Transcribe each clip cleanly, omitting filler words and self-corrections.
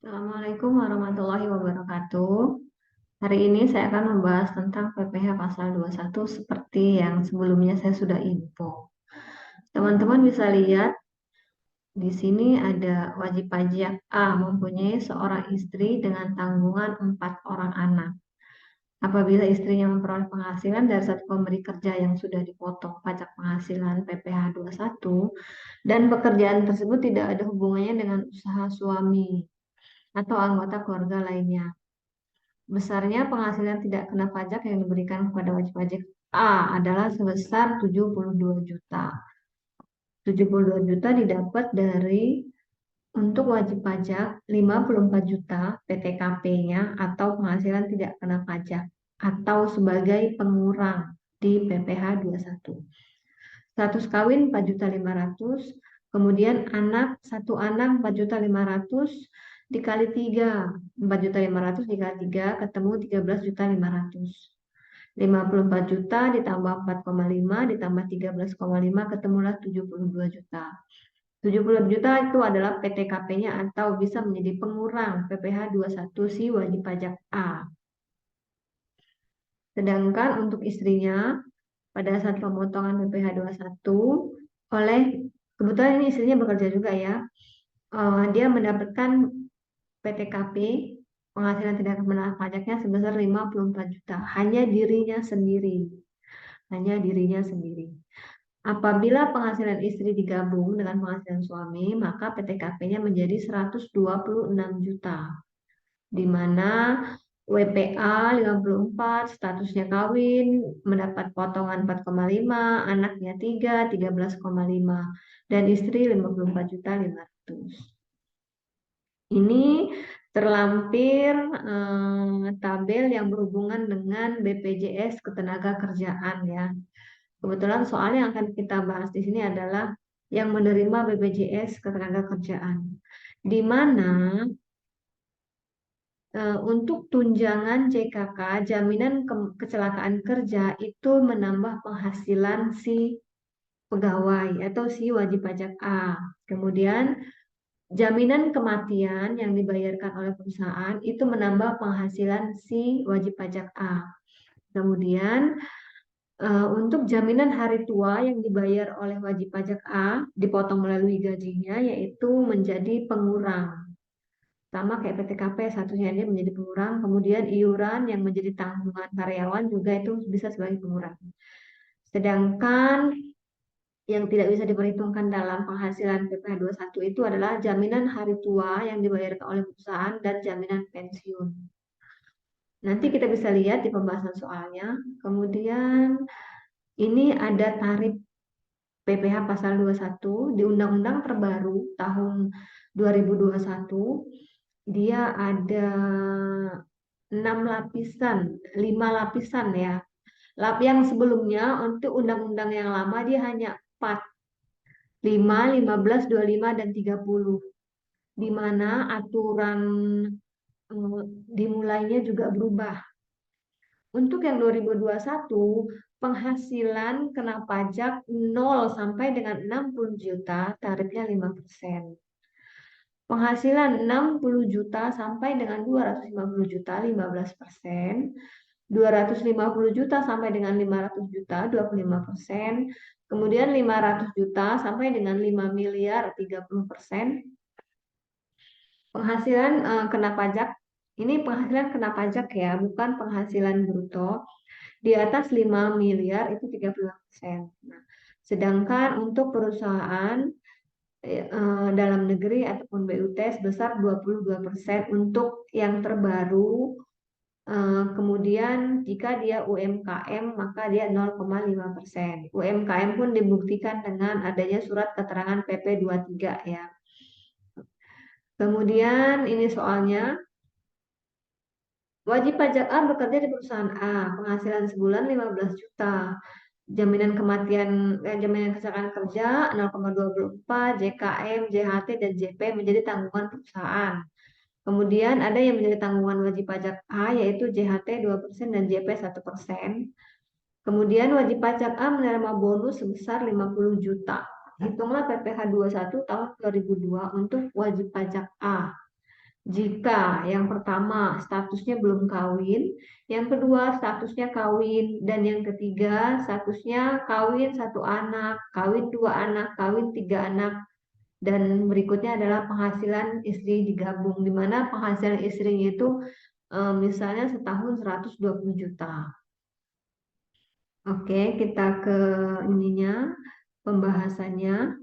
Assalamualaikum warahmatullahi wabarakatuh. Hari ini saya akan membahas tentang PPh pasal 21 seperti yang sebelumnya saya sudah info. Teman-teman bisa lihat di sini ada wajib pajak A mempunyai seorang istri dengan tanggungan 4 orang anak. Apabila istrinya memperoleh penghasilan dari satu pemberi kerja yang sudah dipotong pajak penghasilan PPh 21 dan pekerjaan tersebut tidak ada hubungannya dengan usaha suami atau anggota keluarga lainnya. Besarnya penghasilan tidak kena pajak yang diberikan kepada wajib pajak A adalah sebesar 72 juta. 72 juta didapat dari untuk wajib pajak 54 juta PTKP-nya atau penghasilan tidak kena pajak atau sebagai pengurang di PPh 21. Status kawin 4.500.000, kemudian satu anak 4.500.000 dikali 3, 4.500.000 dikali 3 ketemu 13.500.000. 54 juta ditambah 4,5 ditambah 13,5 ketemulah 72 juta. 70 juta itu adalah PTKP-nya atau bisa menjadi pengurang PPh 21 si wajib pajak A. Sedangkan untuk istrinya pada saat pemotongan PPh 21 oleh kebetulan ini istrinya bekerja juga ya. Dia mendapatkan PTKP penghasilan tidak kena pajaknya sebesar 54 juta hanya dirinya sendiri. Hanya dirinya sendiri. Apabila penghasilan istri digabung dengan penghasilan suami, maka PTKP-nya menjadi 126 juta. Di mana WPA 54, statusnya kawin, mendapat potongan 4,5, anaknya 3, 13,5, dan istri 54.500.000. Ini terlampir tabel yang berhubungan dengan BPJS Ketenagakerjaan ya. Kebetulan soal yang akan kita bahas di sini adalah yang menerima BPJS Ketenagakerjaan, di mana untuk tunjangan JKK, jaminan kecelakaan kerja itu menambah penghasilan si pegawai atau si wajib pajak A. Kemudian jaminan kematian yang dibayarkan oleh perusahaan itu menambah penghasilan si wajib pajak A. Kemudian untuk jaminan hari tua yang dibayar oleh wajib pajak A dipotong melalui gajinya yaitu menjadi pengurang. Sama kayak PTKP, satunya dia menjadi pengurang, kemudian iuran yang menjadi tanggungan karyawan juga itu bisa sebagai pengurang. Sedangkan yang tidak bisa diperhitungkan dalam penghasilan PPh 21 itu adalah jaminan hari tua yang dibayarkan oleh perusahaan dan jaminan pensiun. Nanti kita bisa lihat di pembahasan soalnya. Kemudian ini ada tarif PPh pasal 21 di Undang-Undang terbaru tahun 2021. Dia ada 6 lapisan, 5 lapisan ya. Yang sebelumnya untuk undang-undang yang lama dia hanya 4, 5, 15, 25, dan 30. Di mana aturan dimulainya juga berubah. Untuk yang 2021, penghasilan kena pajak 0 sampai dengan 60 juta, tarifnya 5%. Penghasilan 60 juta sampai dengan 250 juta, 15%. 250 juta sampai dengan 500 juta, 25%. Kemudian 500 juta sampai dengan 5 miliar, 30%. Penghasilan kena pajak, ini penghasilan kena pajak ya, bukan penghasilan bruto. Di atas 5 miliar itu 30%. Nah, sedangkan untuk perusahaan dalam negeri ataupun BUT sebesar 22% untuk yang terbaru. Kemudian jika dia UMKM maka dia 0,5%. UMKM pun dibuktikan dengan adanya surat keterangan PP 23 ya. Kemudian ini soalnya, wajib pajak A bekerja di perusahaan A, penghasilan sebulan 15 juta. Jaminan kecelakaan kerja 0,24, JKM, JHT, dan JP menjadi tanggungan perusahaan. Kemudian ada yang menjadi tanggungan wajib pajak A yaitu JHT 2% dan JP 1%. Kemudian wajib pajak A menerima bonus sebesar 50 juta. Hitunglah PPh 21 tahun 2002 untuk wajib pajak A. Jika yang pertama statusnya belum kawin, yang kedua statusnya kawin, dan yang ketiga statusnya kawin satu anak, kawin dua anak, kawin tiga anak, dan berikutnya adalah penghasilan istri digabung, di mana penghasilan istrinya itu misalnya setahun 120 juta. Oke, kita ke ininya, pembahasannya.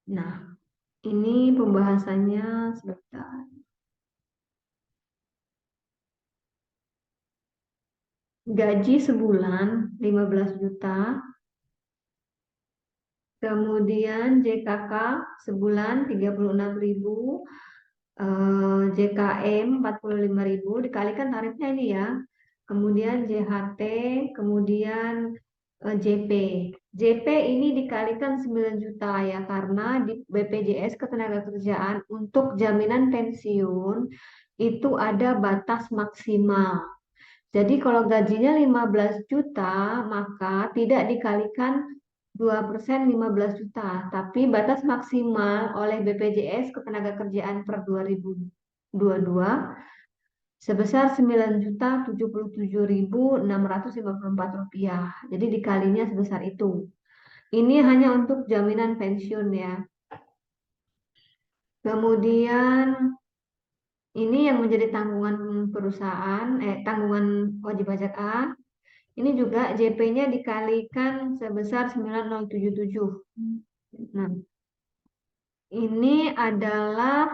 Nah, ini pembahasannya sebentar. Gaji sebulan 15 juta, kemudian JKK sebulan 36.000, JKM 45.000, dikalikan tarifnya ini ya. Kemudian JHT, kemudian JP. JP ini dikalikan 9 juta ya, karena di BPJS Ketenagakerjaan untuk jaminan pensiun itu ada batas maksimal. Jadi kalau gajinya 15 juta, maka tidak dikalikan 2% 15 juta, tapi batas maksimal oleh BPJS Ketenagakerjaan per 2022 sebesar 9.077.654 rupiah. Jadi dikalinya sebesar itu. Ini hanya untuk jaminan pensiun ya. Kemudian ini yang menjadi tanggungan perusahaan, tanggungan wajib pajak A. Ini juga JP-nya dikalikan sebesar 9.077. Nah, ini adalah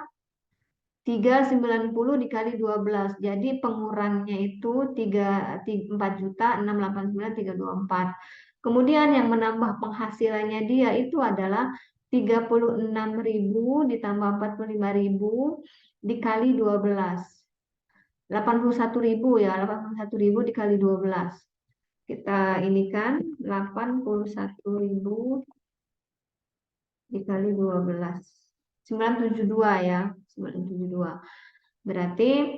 390 dikali 12. Jadi pengurangnya itu 4.689.324. Kemudian yang menambah penghasilannya dia itu adalah 36.000 ditambah 45.000 dikali 12. 81.000 ya, 81.000 dikali 12. Kita ini kan 81.000 dikali 12. 972 ya, 972. Berarti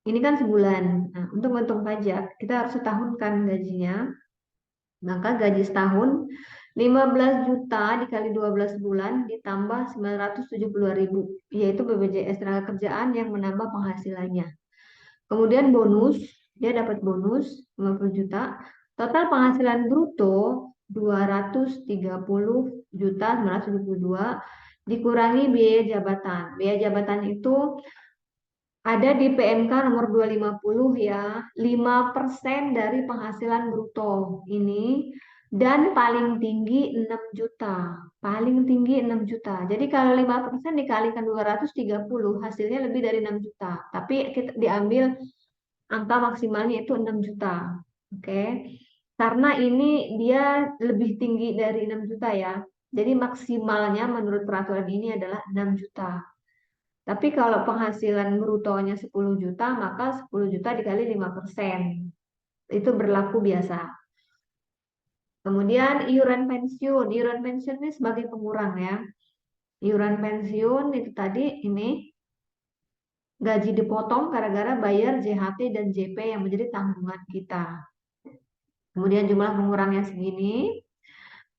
ini kan sebulan. Nah, untuk ngitung pajak, kita harus setahunkan gajinya. Maka gaji setahun 15 juta dikali 12 bulan ditambah 972.000, yaitu BPJS Tenaga Kerjaan yang menambah penghasilannya. Kemudian bonus, dia dapat bonus 50 juta. Total penghasilan bruto 230 juta 972 dikurangi biaya jabatan. Biaya jabatan itu ada di PMK nomor 250 ya, 5% dari penghasilan bruto ini, dan paling tinggi 6 juta. Paling tinggi 6 juta. Jadi kalau 5% dikalikan 230, hasilnya lebih dari 6 juta. Tapi kita diambil angka maksimalnya itu 6 juta. Oke. Karena ini dia lebih tinggi dari 6 juta ya. Jadi maksimalnya menurut peraturan ini adalah 6 juta. Tapi kalau penghasilan brutonya 10 juta, maka 10 juta dikali 5%. Itu berlaku biasa. Kemudian iuran pensiun. Iuran pensiun ini sebagai pengurang ya. Iuran pensiun itu tadi ini gaji dipotong gara-gara bayar JHT dan JP yang menjadi tanggungan kita. Kemudian jumlah pengurangnya segini.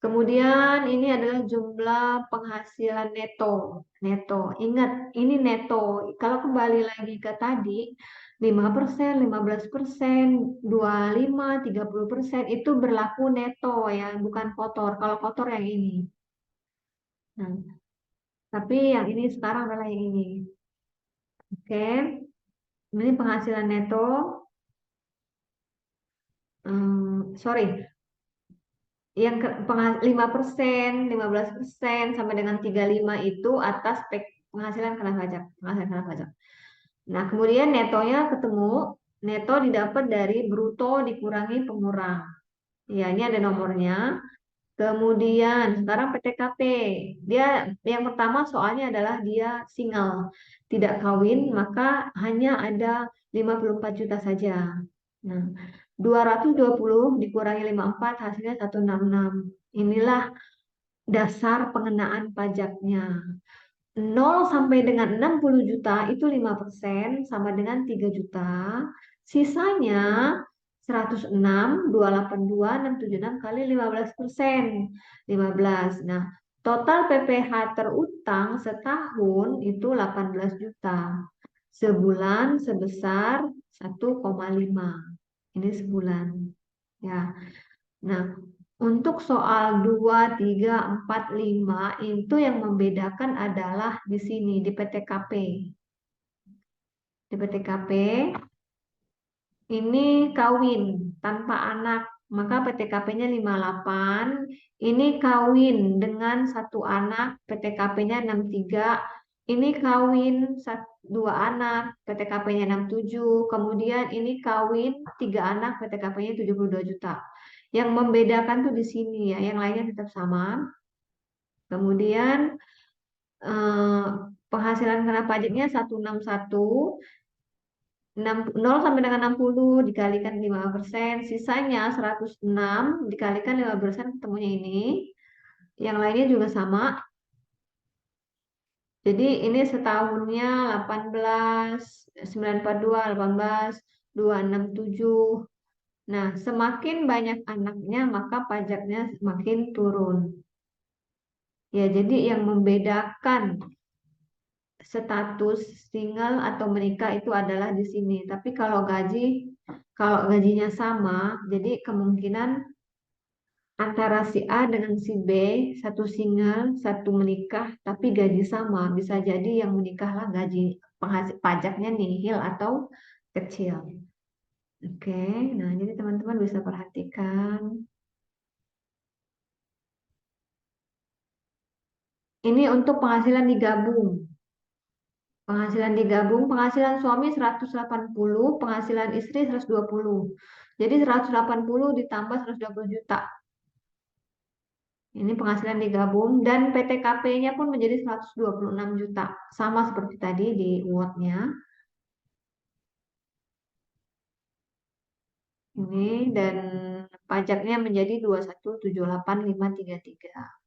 Kemudian ini adalah jumlah penghasilan neto. Neto. Ingat, ini neto. Kalau kembali lagi ke tadi, 5%, 15%, 25, 30% itu berlaku neto ya, bukan kotor. Kalau kotor yang ini. Nah, tapi yang ini sekarang adalah yang ini. Oke. Ini penghasilan neto. Sorry, yang 5%, 15% sampai dengan 35 itu atas penghasilan kena pajak, penghasilan kena pajak. Nah, kemudian netonya ketemu, neto didapat dari bruto dikurangi pengurang. Ya, ini ada nomornya. Kemudian sekarang PTKP. Dia yang pertama soalnya adalah dia single, tidak kawin, maka hanya ada 54 juta saja. Nah, 220 dikurangi 54 hasilnya 166. Inilah dasar pengenaan pajaknya. 0 sampai dengan 60 juta itu 5% sama dengan 3 juta. Sisanya 106, 282, 676 kali 15%. 15. Nah, total PPh terutang setahun itu 18 juta. Sebulan sebesar 1,5. Ini sebulan. Ya. Nah, untuk soal 2, 3, 4, 5 itu yang membedakan adalah di sini di PTKP. Di PTKP ini kawin tanpa anak, maka PTKP-nya 58. Ini kawin dengan satu anak, PTKP-nya 63. Ini kawin dua anak, PTKP-nya 67. Kemudian ini kawin tiga anak, PTKP-nya 72 juta. Yang membedakan tuh di sini ya, yang lainnya tetap sama. Kemudian eh, penghasilan kena pajaknya 161. 0 sampai dengan 60 dikalikan 5%, sisanya 106 dikalikan 5%, ketemunya ini. Yang lainnya juga sama. Jadi ini setahunnya 18, 942, 18, 267. Nah, semakin banyak anaknya maka pajaknya semakin turun. Ya, jadi yang membedakan status single atau menikah itu adalah di sini. Tapi kalau gajinya sama, jadi kemungkinan antara si A dengan si B, satu single, satu menikah, tapi gaji sama. Bisa jadi yang menikahlah gaji penghasil pajaknya nihil atau kecil. Oke, nah jadi teman-teman bisa perhatikan. Ini untuk penghasilan digabung. Penghasilan digabung, penghasilan suami 180, penghasilan istri 120. Jadi 180 ditambah 120 juta. Ini penghasilan digabung dan PTKP-nya pun menjadi 126 juta. Sama seperti tadi di Word-nya. Ini dan pajaknya menjadi 2178533.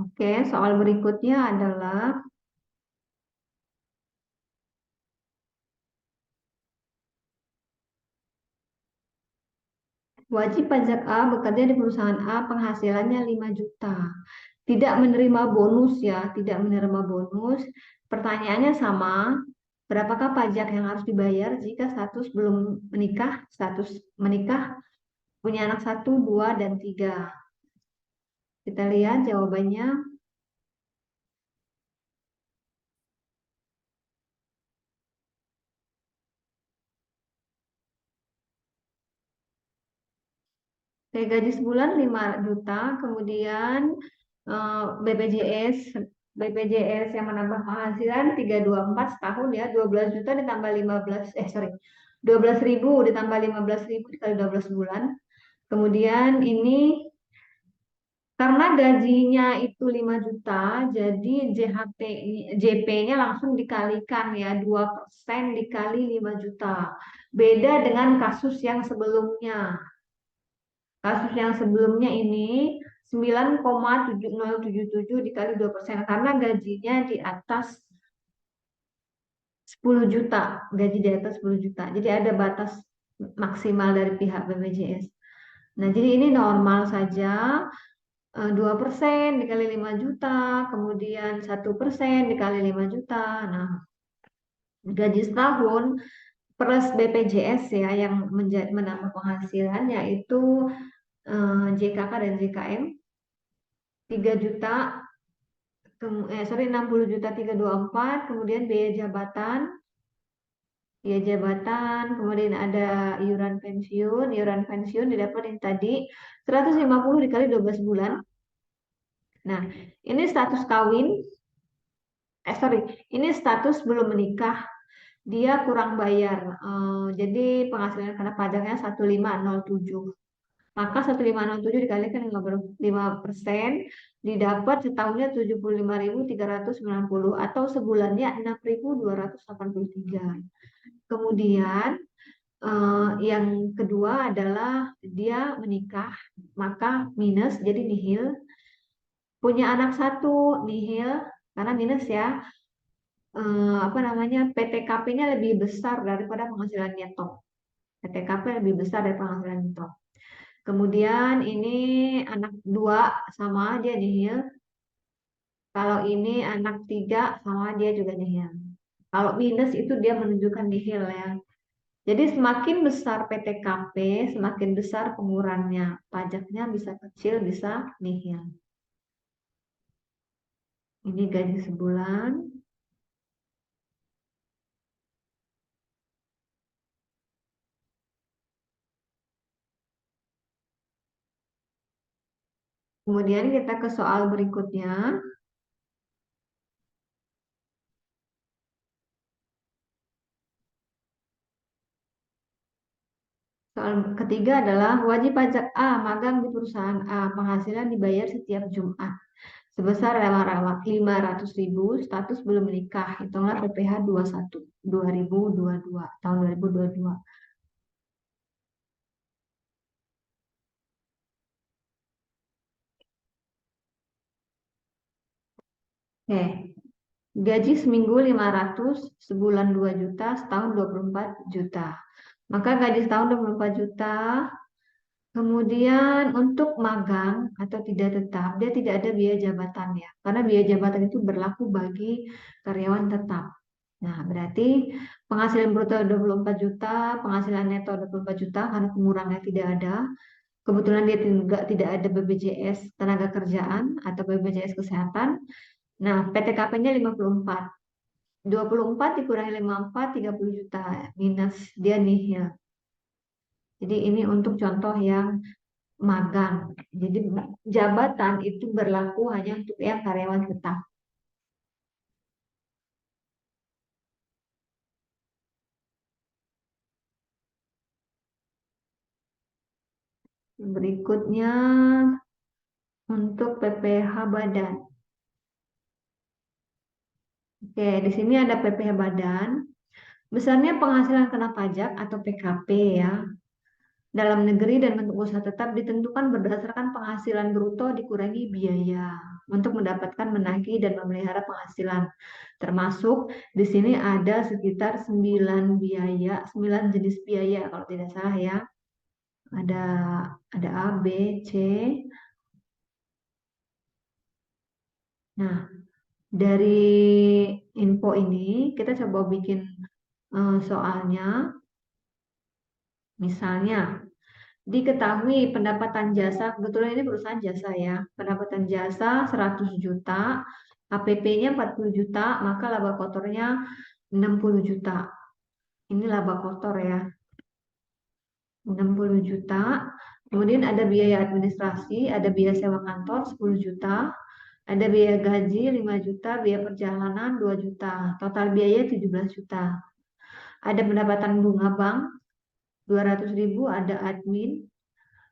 Oke, soal berikutnya adalah wajib pajak A bekerja di perusahaan A, penghasilannya 5 juta. Tidak menerima bonus ya, tidak menerima bonus. Pertanyaannya sama, berapakah pajak yang harus dibayar jika status belum menikah, status menikah, punya anak satu, dua, dan tiga. Kita lihat jawabannya. Kayak gaji sebulan 5 juta, kemudian BPJS BPJS yang menambah penghasilan 324 setahun ya, 12 juta ditambah 15 sorry, 12.000 ditambah 15.000 dikali 12 bulan. Kemudian ini karena gajinya itu 5 juta, jadi JP-nya langsung dikalikan ya, 2% dikali 5 juta. Beda dengan kasus yang sebelumnya. Kasus yang sebelumnya ini 9,7077 dikali 2% karena gajinya di atas 10 juta, gaji di atas 10 juta. Jadi ada batas maksimal dari pihak BPJS. Nah, jadi ini normal saja, 2% dikali 5 juta, kemudian 1% dikali 5 juta. Nah, gaji setahun plus BPJS ya yang menambah penghasilan yaitu JKK dan JKM 3 juta, 60 juta 324, kemudian biaya jabatan, kemudian ada iuran pensiun didapat yang tadi 150 dikali 12 bulan. Nah, ini status kawin, sorry, ini status belum menikah, dia kurang bayar. Jadi penghasilan kena pajaknya 1507. Maka 1507 dikalikan 5% didapat setahunnya 75.390 atau sebulannya 6.283. Kemudian Yang kedua adalah dia menikah, maka minus jadi nihil. Punya anak satu nihil karena minus ya. Apa namanya, PTKP-nya lebih besar daripada penghasilan neto. PTKP lebih besar dari penghasilan neto. Kemudian ini anak dua sama dia nihil. Kalau ini anak tiga sama dia juga nihil. Kalau minus itu dia menunjukkan nihil ya. Jadi semakin besar PTKP, semakin besar pengurannya. Pajaknya bisa kecil, bisa nihil. Ini gaji sebulan. Kemudian kita ke soal berikutnya. Soal ketiga adalah wajib pajak A, magang di perusahaan A, penghasilan dibayar setiap Jumat sebesar 500.000, status belum menikah, hitunglah PPh 21 2022 tahun 2022. Oke, gaji seminggu 500, sebulan 2 juta, setahun 24 juta. Maka gaji setahun 24 juta. Kemudian untuk magang atau tidak tetap, dia tidak ada biaya jabatan ya. Karena biaya jabatan itu berlaku bagi karyawan tetap. Nah, berarti penghasilan bruto 24 juta, penghasilan neto 24 juta karena pengurangan tidak ada. Kebetulan dia juga tidak ada BPJS tenaga kerjaan atau BPJS kesehatan. Nah, PTKP-nya 54. 24 dikurangi 54, 30 juta minus dia nihil. Jadi ini untuk contoh yang magang. Jadi jabatan itu berlaku hanya untuk yang karyawan tetap. Berikutnya untuk PPh badan. Oke, di sini ada PPh badan. Besarnya penghasilan kena pajak atau PKP ya. Dalam negeri dan bentuk usaha tetap ditentukan berdasarkan penghasilan bruto dikurangi biaya untuk mendapatkan menagih dan memelihara penghasilan. Termasuk di sini ada sekitar 9 biaya, 9 jenis biaya kalau tidak salah ya. Ada A, B, C. Nah, dari info ini kita coba bikin soalnya. Misalnya, diketahui pendapatan jasa, kebetulan ini perusahaan jasa ya, pendapatan jasa 100 juta, HPP-nya 40 juta, maka laba kotornya 60 juta. Ini laba kotor ya, 60 juta. Kemudian ada biaya administrasi, ada biaya sewa kantor 10 juta, ada biaya gaji 5 juta, biaya perjalanan 2 juta, total biaya 17 juta. Ada pendapatan bunga bank 200.000, ada admin,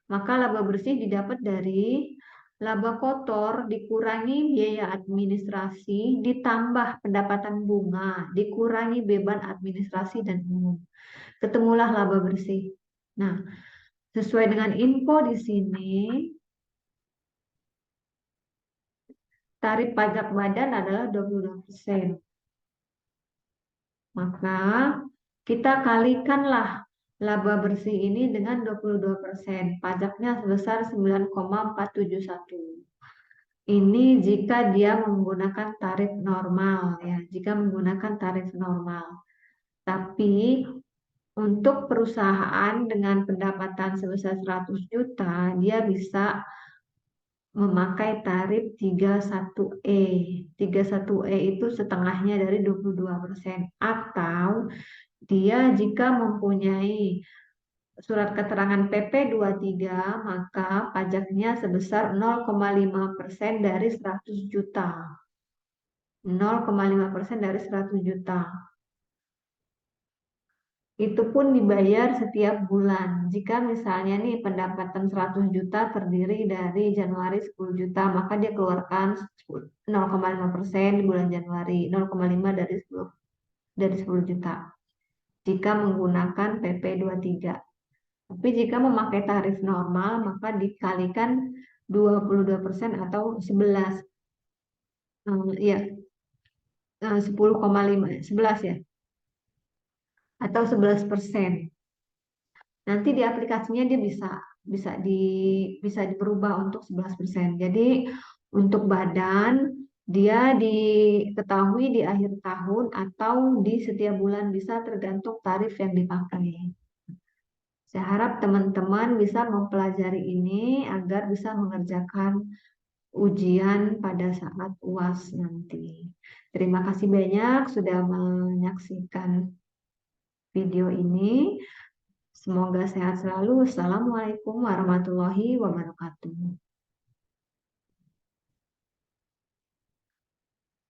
maka laba bersih didapat dari laba kotor dikurangi biaya administrasi ditambah pendapatan bunga dikurangi beban administrasi dan umum. Ketemulah laba bersih. Nah, sesuai dengan info di sini, tarif pajak badan adalah 22%. Maka kita kalikanlah laba bersih ini dengan 22%. Pajaknya sebesar 9,471. Ini jika dia menggunakan tarif normal ya, jika menggunakan tarif normal. Tapi untuk perusahaan dengan pendapatan sebesar 100 juta, dia bisa memakai tarif 31E. 31E itu setengahnya dari 22%. Atau dia jika mempunyai surat keterangan PP 23, maka pajaknya sebesar 0,5% dari 100 juta. 0,5% dari 100 juta. Itu pun dibayar setiap bulan. Jika misalnya nih pendapatan 100 juta terdiri dari Januari 10 juta, maka dia keluarkan 0,5% di bulan Januari, 0,5 dari 10 juta. jika menggunakan PP 23. Tapi jika memakai tarif normal, maka dikalikan 22% atau 11. Ya, 10,5, 11 ya, atau 11%. Nanti di aplikasinya dia bisa di bisa berubah untuk 11%. Jadi untuk badan dia diketahui di akhir tahun atau di setiap bulan, bisa tergantung tarif yang dipakai. Saya harap teman-teman bisa mempelajari ini agar bisa mengerjakan ujian pada saat UAS nanti. Terima kasih banyak sudah menyaksikan video ini. Semoga sehat selalu. Assalamualaikum warahmatullahi wabarakatuh.